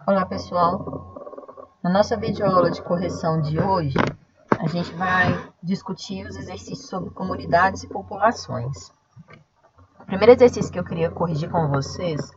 Olá pessoal, na nossa videoaula de correção de hoje, a gente vai discutir os exercícios sobre comunidades e populações. O primeiro exercício que eu queria corrigir com vocês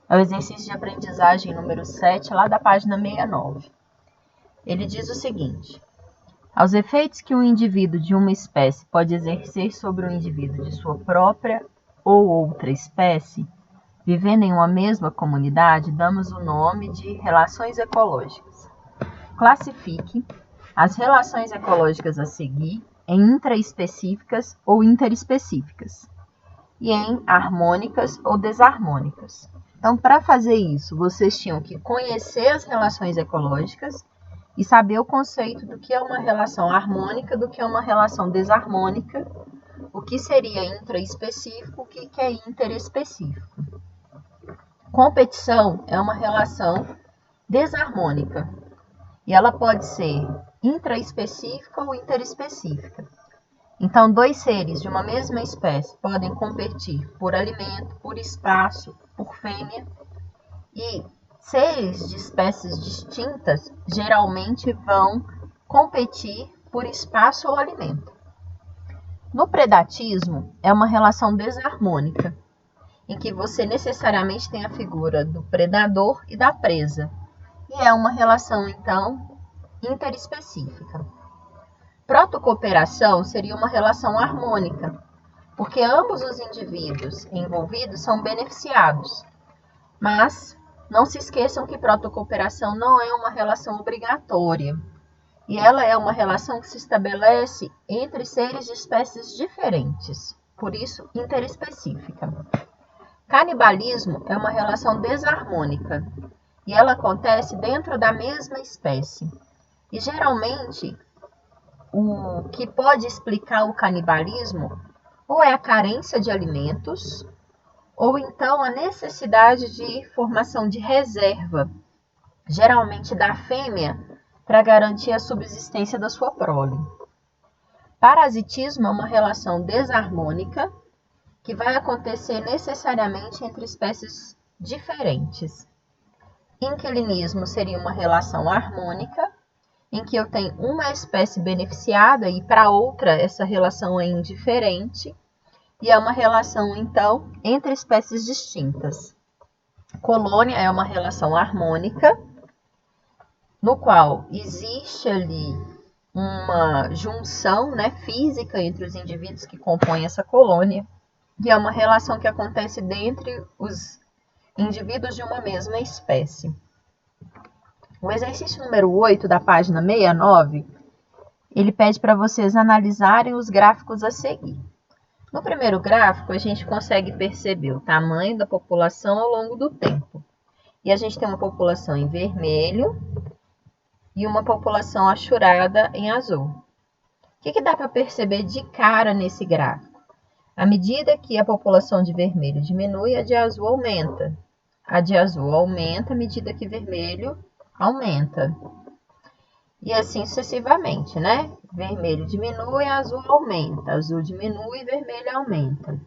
é o exercício de aprendizagem número 7, lá da página 69. Ele diz o seguinte: aos efeitos que um indivíduo de uma espécie pode exercer sobre um indivíduo de sua própria ou outra espécie, vivendo em uma mesma comunidade, damos o nome de relações ecológicas. Classifique as relações ecológicas a seguir em intraespecíficas ou interespecíficas e em harmônicas ou desarmônicas. Então, para fazer isso, vocês tinham que conhecer as relações ecológicas e saber o conceito do que é uma relação harmônica, do que é uma relação desarmônica, o que seria intraespecífico, o que é interespecífico. Competição é uma relação desarmônica e ela pode ser intraespecífica ou interespecífica. Então, dois seres de uma mesma espécie podem competir por alimento, por espaço, por fêmea, e seres de espécies distintas geralmente vão competir por espaço ou alimento. No predatismo, é uma relação desarmônica, em que você necessariamente tem a figura do predador e da presa. E é uma relação, então, interespecífica. Protocooperação seria uma relação harmônica, porque ambos os indivíduos envolvidos são beneficiados. Mas não se esqueçam que protocooperação não é uma relação obrigatória. E ela é uma relação que se estabelece entre seres de espécies diferentes, por isso interespecífica. Canibalismo é uma relação desarmônica e ela acontece dentro da mesma espécie. E geralmente o que pode explicar o canibalismo ou é a carência de alimentos ou então a necessidade de formação de reserva, geralmente da fêmea, para garantir a subsistência da sua prole. Parasitismo é uma relação desarmônica que vai acontecer necessariamente entre espécies diferentes. Inquilinismo seria uma relação harmônica, em que eu tenho uma espécie beneficiada e para outra essa relação é indiferente, e é uma relação, então, entre espécies distintas. Colônia é uma relação harmônica, no qual existe ali uma junção, física entre os indivíduos que compõem essa colônia, e é uma relação que acontece dentre os indivíduos de uma mesma espécie. O exercício número 8 da página 69, ele pede para vocês analisarem os gráficos a seguir. No primeiro gráfico, a gente consegue perceber o tamanho da população ao longo do tempo. E a gente tem uma população em vermelho e uma população achurada em azul. O que dá para perceber de cara nesse gráfico? À medida que a população de vermelho diminui, a de azul aumenta. A de azul aumenta à medida que vermelho aumenta. E assim sucessivamente, Vermelho diminui, azul aumenta. Azul diminui, vermelho aumenta.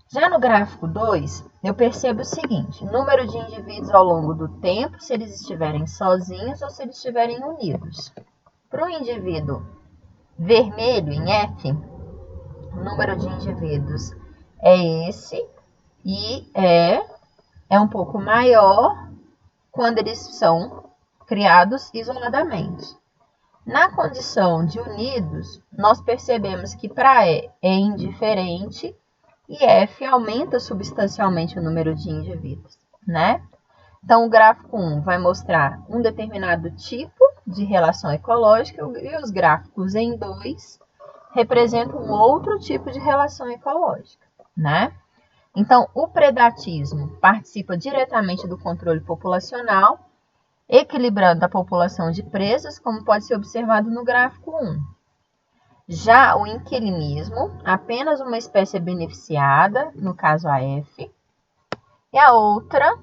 Já no gráfico 2, eu percebo o seguinte: número de indivíduos ao longo do tempo, se eles estiverem sozinhos ou se eles estiverem unidos. Para o indivíduo vermelho, em F, o número de indivíduos é esse e é um pouco maior quando eles são criados isoladamente. Na condição de unidos, nós percebemos que para E é indiferente e F aumenta substancialmente o número de indivíduos, Então, o gráfico 1 vai mostrar um determinado tipo de relação ecológica e os gráficos em 2 representam um outro tipo de relação ecológica, Então, o predatismo participa diretamente do controle populacional, equilibrando a população de presas, como pode ser observado no gráfico 1. Já o inquilinismo, apenas uma espécie é beneficiada, no caso a F, e a outra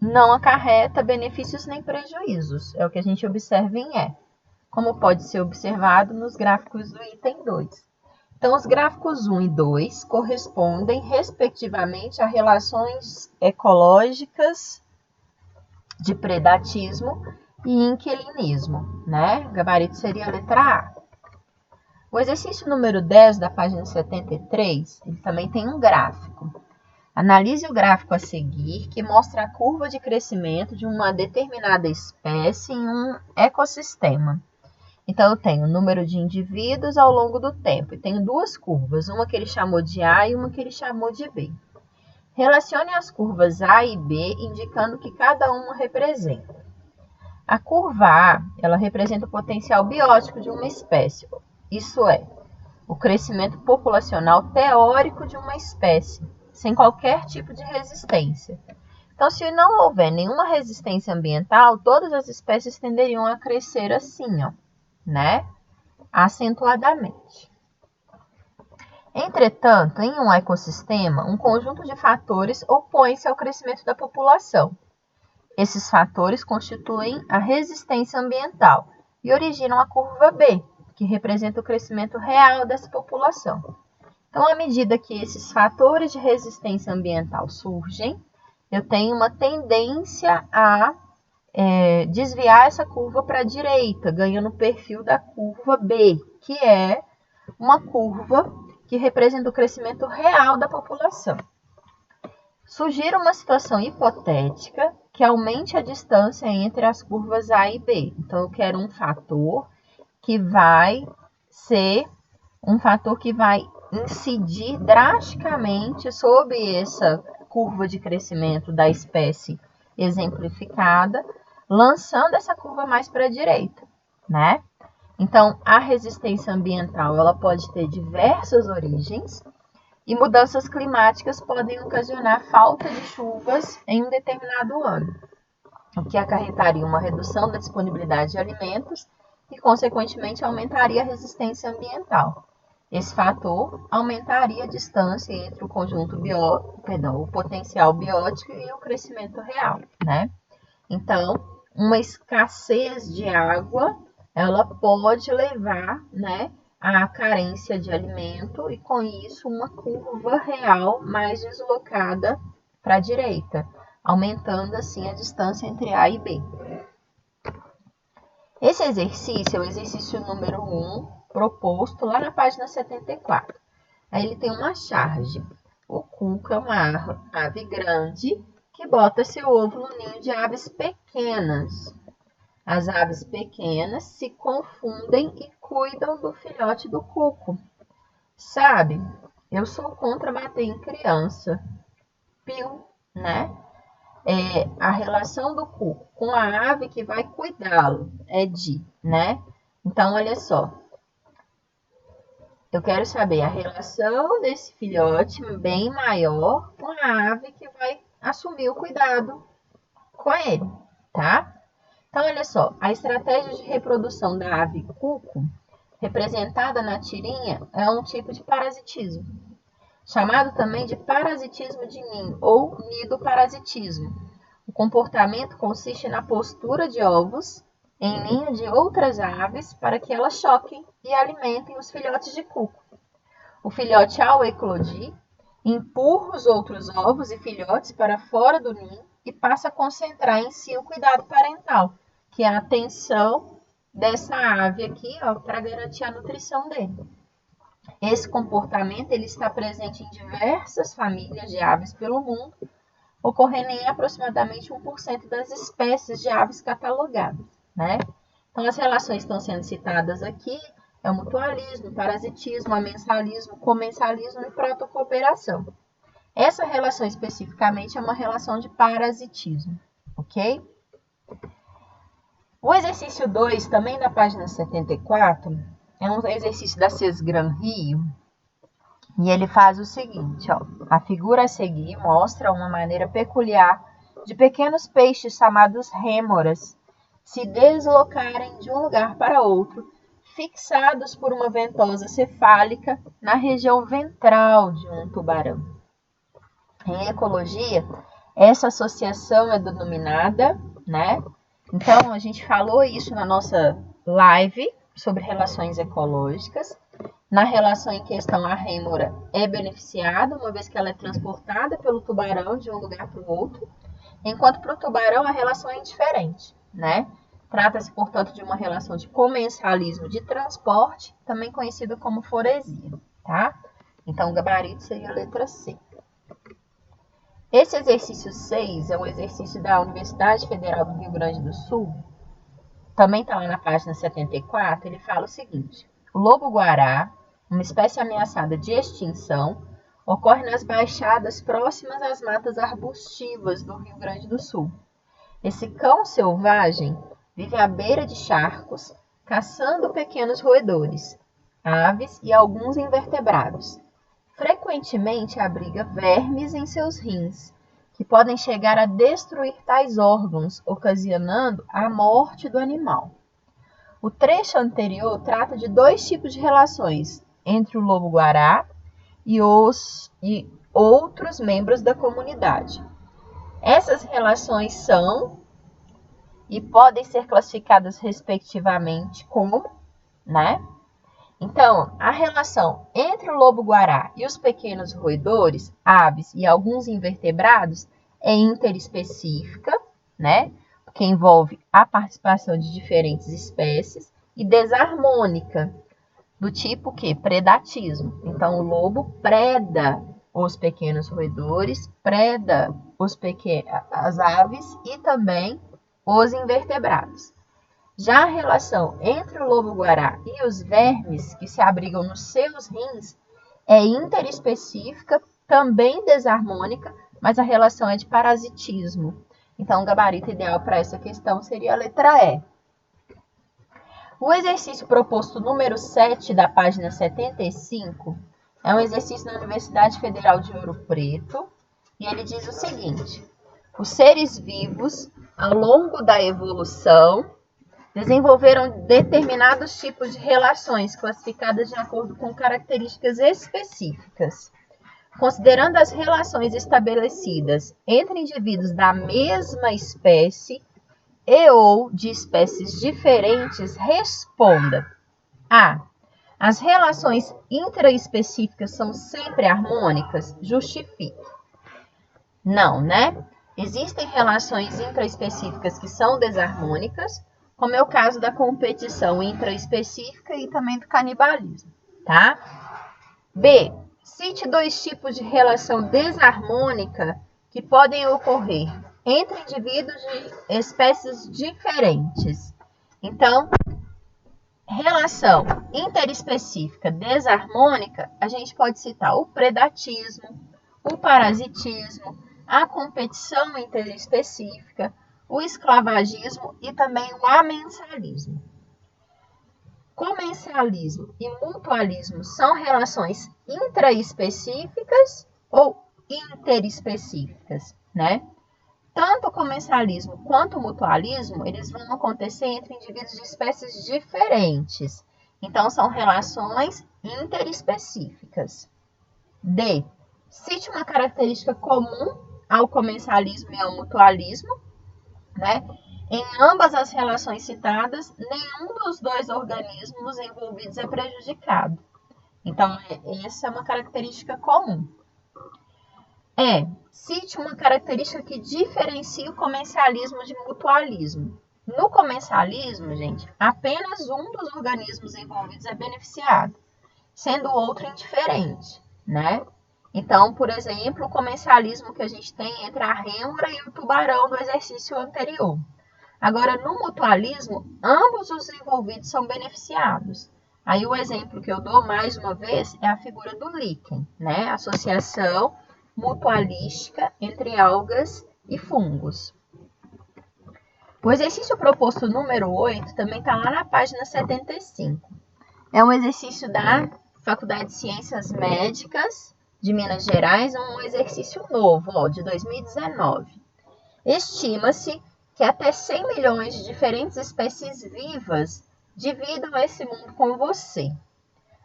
não acarreta benefícios nem prejuízos, é o que a gente observa em E, como pode ser observado nos gráficos do item 2. Então, os gráficos 1 e 2 correspondem, respectivamente, a relações ecológicas de predatismo e inquilinismo, né? O gabarito seria a letra A. O exercício número 10 da página 73, ele também tem um gráfico. Analise o gráfico a seguir, que mostra a curva de crescimento de uma determinada espécie em um ecossistema. Então, eu tenho o número de indivíduos ao longo do tempo, e tenho duas curvas, uma que ele chamou de A e uma que ele chamou de B. Relacione as curvas A e B, indicando o que cada uma representa. A curva A, ela representa o potencial biótico de uma espécie, isso é, o crescimento populacional teórico de uma espécie, sem qualquer tipo de resistência. Então, se não houver nenhuma resistência ambiental, todas as espécies tenderiam a crescer assim, ó, né? Acentuadamente. Entretanto, em um ecossistema, um conjunto de fatores opõe-se ao crescimento da população. Esses fatores constituem a resistência ambiental e originam a curva B, que representa o crescimento real dessa população. Então, à medida que esses fatores de resistência ambiental surgem, eu tenho uma tendência a desviar essa curva para a direita, ganhando o perfil da curva B, que é uma curva que representa o crescimento real da população. Sugira uma situação hipotética que aumente a distância entre as curvas A e B. Então, eu quero um fator que vai incidir drasticamente sobre essa curva de crescimento da espécie exemplificada, lançando essa curva mais para a direita, né? Então, a resistência ambiental ela pode ter diversas origens e mudanças climáticas podem ocasionar falta de chuvas em um determinado ano, o que acarretaria uma redução da disponibilidade de alimentos e, consequentemente, aumentaria a resistência ambiental. Esse fator aumentaria a distância entre o o potencial biótico e o crescimento real, né? Então, uma escassez de água, ela pode levar, né, à carência de alimento e, com isso, uma curva real mais deslocada para a direita, aumentando, assim, a distância entre A e B. Esse exercício é o exercício número 1, proposto lá na página 74. Aí ele tem uma charge. O cuco é uma ave grande que bota seu ovo no ninho de aves pequenas. As aves pequenas se confundem e cuidam do filhote do cuco. Sabe, eu sou contra bater em criança. Piu, né? A relação do cuco com a ave que vai cuidá-lo né? Então, olha só. Eu quero saber a relação desse filhote bem maior com a ave que vai assumir o cuidado com ele, tá? Então, olha só. A estratégia de reprodução da ave cuco, representada na tirinha, é um tipo de parasitismo, chamado também de parasitismo de ninho ou nidoparasitismo. O comportamento consiste na postura de ovos em ninho de outras aves para que elas choquem e alimentem os filhotes de cuco. O filhote, ao eclodir, empurra os outros ovos e filhotes para fora do ninho e passa a concentrar em si o cuidado parental, que é a atenção dessa ave aqui, para garantir a nutrição dele. Esse comportamento ele está presente em diversas famílias de aves pelo mundo, ocorrendo em aproximadamente 1% das espécies de aves catalogadas, né? Então, as relações estão sendo citadas aqui, é o mutualismo, o parasitismo, o amensalismo, o comensalismo e protocooperação. Essa relação especificamente é uma relação de parasitismo, ok? O exercício 2, também da página 74, é um exercício da Sesgran Rio, e ele faz o seguinte, ó. A figura a seguir mostra uma maneira peculiar de pequenos peixes chamados rêmoras se deslocarem de um lugar para outro, fixados por uma ventosa cefálica na região ventral de um tubarão. Em ecologia, essa associação é denominada, né? Então, a gente falou isso na nossa live sobre relações ecológicas. Na relação em questão, a rêmora é beneficiada, uma vez que ela é transportada pelo tubarão de um lugar para o outro. enquanto para o tubarão a relação é diferente, né? Trata-se, portanto, de uma relação de comensalismo de transporte, também conhecida como foresia, tá? Então, o gabarito seria a letra C. Esse exercício 6 é um exercício da Universidade Federal do Rio Grande do Sul. Também está lá na página 74, ele fala o seguinte: o lobo-guará, uma espécie ameaçada de extinção, ocorre nas baixadas próximas às matas arbustivas do Rio Grande do Sul. Esse cão selvagem vive à beira de charcos, caçando pequenos roedores, aves e alguns invertebrados. Frequentemente abriga vermes em seus rins, que podem chegar a destruir tais órgãos, ocasionando a morte do animal. O trecho anterior trata de dois tipos de relações entre o lobo-guará e outros membros da comunidade. Essas relações são e podem ser classificadas respectivamente como, né? Então, a relação entre o lobo-guará e os pequenos roedores, aves e alguns invertebrados é interespecífica, né? Que envolve a participação de diferentes espécies, e desarmônica, do tipo que predatismo. Então, o lobo preda os pequenos roedores, preda as aves e também os invertebrados. Já a relação entre o lobo-guará e os vermes que se abrigam nos seus rins é interespecífica, também desarmônica, mas a relação é de parasitismo. Então, o gabarito ideal para essa questão seria a letra E. O exercício proposto número 7 da página 75 é um exercício da Universidade Federal de Ouro Preto e ele diz o seguinte: os seres vivos, ao longo da evolução, desenvolveram determinados tipos de relações classificadas de acordo com características específicas. Considerando as relações estabelecidas entre indivíduos da mesma espécie e ou de espécies diferentes, responda: A. As relações intraespecíficas são sempre harmônicas? Justifique. Não, né? Existem relações intraespecíficas que são desarmônicas, como é o caso da competição intraespecífica e também do canibalismo, tá? B. Cite dois tipos de relação desarmônica que podem ocorrer entre indivíduos de espécies diferentes. Então, relação interespecífica desarmônica, a gente pode citar o predatismo, o parasitismo, a competição interespecífica, o esclavagismo e também o amensalismo. Comensalismo e mutualismo são relações intraespecíficas ou interespecíficas, né? Tanto o comensalismo quanto o mutualismo, eles vão acontecer entre indivíduos de espécies diferentes. Então, são relações interespecíficas. D. Cite uma característica comum ao comensalismo e ao mutualismo, né? Em ambas as relações citadas, nenhum dos dois organismos envolvidos é prejudicado. Então, essa é uma característica comum. Cite uma característica que diferencia o comensalismo de mutualismo. No comensalismo, gente, apenas um dos organismos envolvidos é beneficiado, sendo o outro indiferente, né? Então, por exemplo, o comensalismo que a gente tem entre a rêmora e o tubarão do exercício anterior. Agora, no mutualismo, ambos os envolvidos são beneficiados. Aí o exemplo que eu dou mais uma vez é a figura do líquen, né? Associação mutualística entre algas e fungos. O exercício proposto número 8 também está lá na página 75. É um exercício da Faculdade de Ciências Médicas de Minas Gerais, um exercício novo, de 2019. Estima-se que até 100 milhões de diferentes espécies vivas dividam esse mundo com você,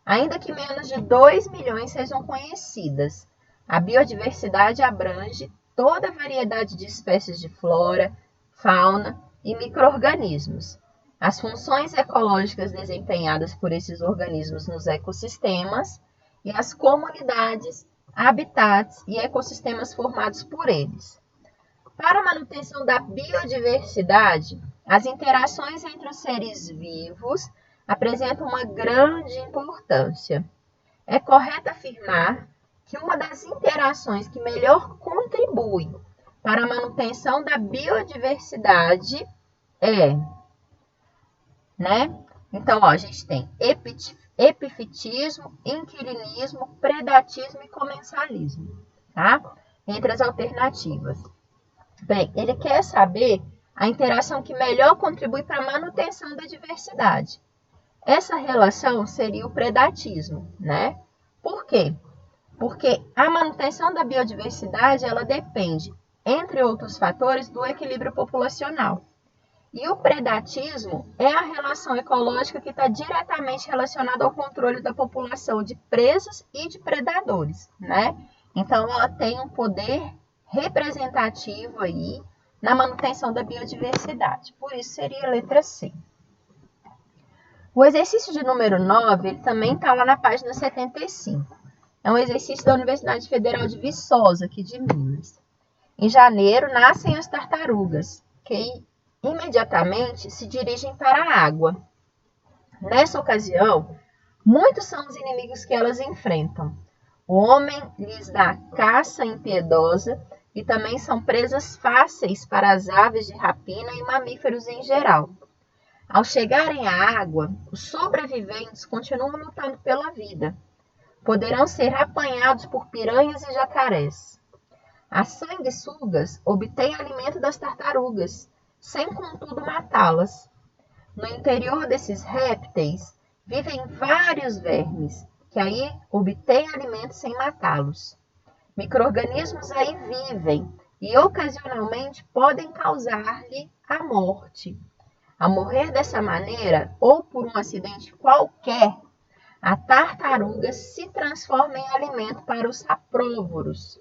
ainda que menos de 2 milhões sejam conhecidas. A biodiversidade abrange toda a variedade de espécies de flora, fauna e micro-organismos. As funções ecológicas desempenhadas por esses organismos nos ecossistemas e as comunidades, habitats e ecossistemas formados por eles. Para a manutenção da biodiversidade, as interações entre os seres vivos apresentam uma grande importância. É correto afirmar que uma das interações que melhor contribui para a manutenção da biodiversidade Então, a gente tem epifitismo, inquilinismo, predatismo e comensalismo, tá? Entre as alternativas. Bem, ele quer saber a interação que melhor contribui para a manutenção da diversidade. Essa relação seria o predatismo, né? Por quê? Porque a manutenção da biodiversidade, ela depende, entre outros fatores, do equilíbrio populacional. E o predatismo é a relação ecológica que está diretamente relacionada ao controle da população de presas e de predadores, né? Então, ela tem um poder representativo aí na manutenção da biodiversidade. Por isso, seria a letra C. O exercício de número 9, ele também está lá na página 75. É um exercício da Universidade Federal de Viçosa, aqui de Minas. Em janeiro, nascem as tartarugas, que imediatamente se dirigem para a água. Nessa ocasião, muitos são os inimigos que elas enfrentam. O homem lhes dá caça impiedosa e também são presas fáceis para as aves de rapina e mamíferos em geral. Ao chegarem à água, os sobreviventes continuam lutando pela vida. Poderão ser apanhados por piranhas e jacarés. As sanguessugas obtêm alimento das tartarugas, sem contudo matá-las. No interior desses répteis vivem vários vermes, que aí obtêm alimento sem matá-los. Micro-organismos aí vivem e ocasionalmente podem causar-lhe a morte. Ao morrer dessa maneira, ou por um acidente qualquer, a tartaruga se transforma em alimento para os sapróvoros.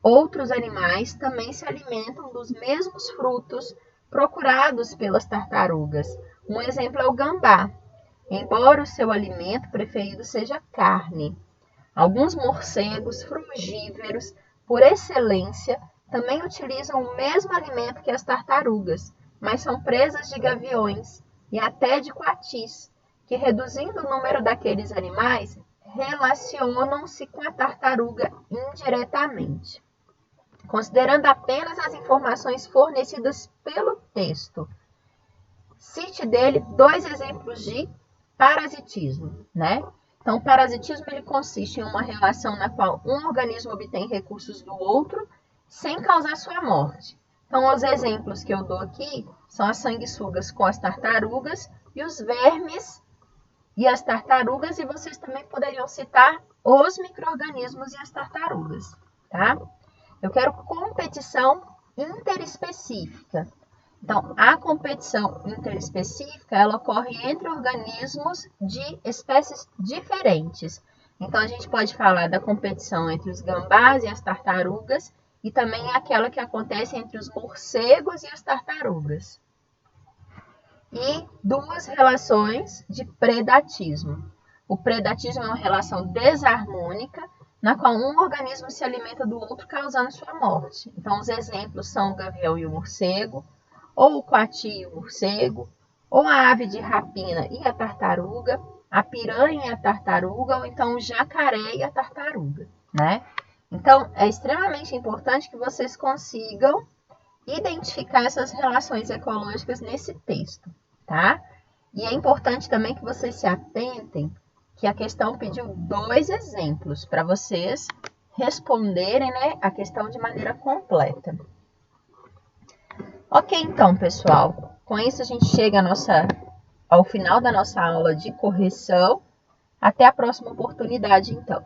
Outros animais também se alimentam dos mesmos frutos procurados pelas tartarugas. Um exemplo é o gambá, embora o seu alimento preferido seja carne. Alguns morcegos frugívoros, por excelência, também utilizam o mesmo alimento que as tartarugas, mas são presas de gaviões e até de coatis, que, reduzindo o número daqueles animais, relacionam-se com a tartaruga indiretamente. Considerando apenas as informações fornecidas pelo texto, cite dele 2 exemplos de parasitismo, né? Então, o parasitismo ele consiste em uma relação na qual um organismo obtém recursos do outro sem causar sua morte. Então, os exemplos que eu dou aqui são as sanguessugas com as tartarugas e os vermes e as tartarugas, e vocês também poderiam citar os micro-organismos e as tartarugas, tá? Eu quero competição interespecífica. Então, a competição interespecífica, ela ocorre entre organismos de espécies diferentes. Então, a gente pode falar da competição entre os gambás e as tartarugas, e também aquela que acontece entre os morcegos e as tartarugas. E 2 relações de predatismo. O predatismo é uma relação desarmônica, na qual um organismo se alimenta do outro, causando sua morte. Então, os exemplos são o gavião e o morcego, ou o coati e o morcego, ou a ave de rapina e a tartaruga, a piranha e a tartaruga, ou então o jacaré e a tartaruga, né? Então, é extremamente importante que vocês consigam identificar essas relações ecológicas nesse texto, tá? E é importante também que vocês se atentem que a questão pediu 2 exemplos para vocês responderem, né, a questão de maneira completa. Ok, então, pessoal, com isso a gente chega ao final da nossa aula de correção. Até a próxima oportunidade, então.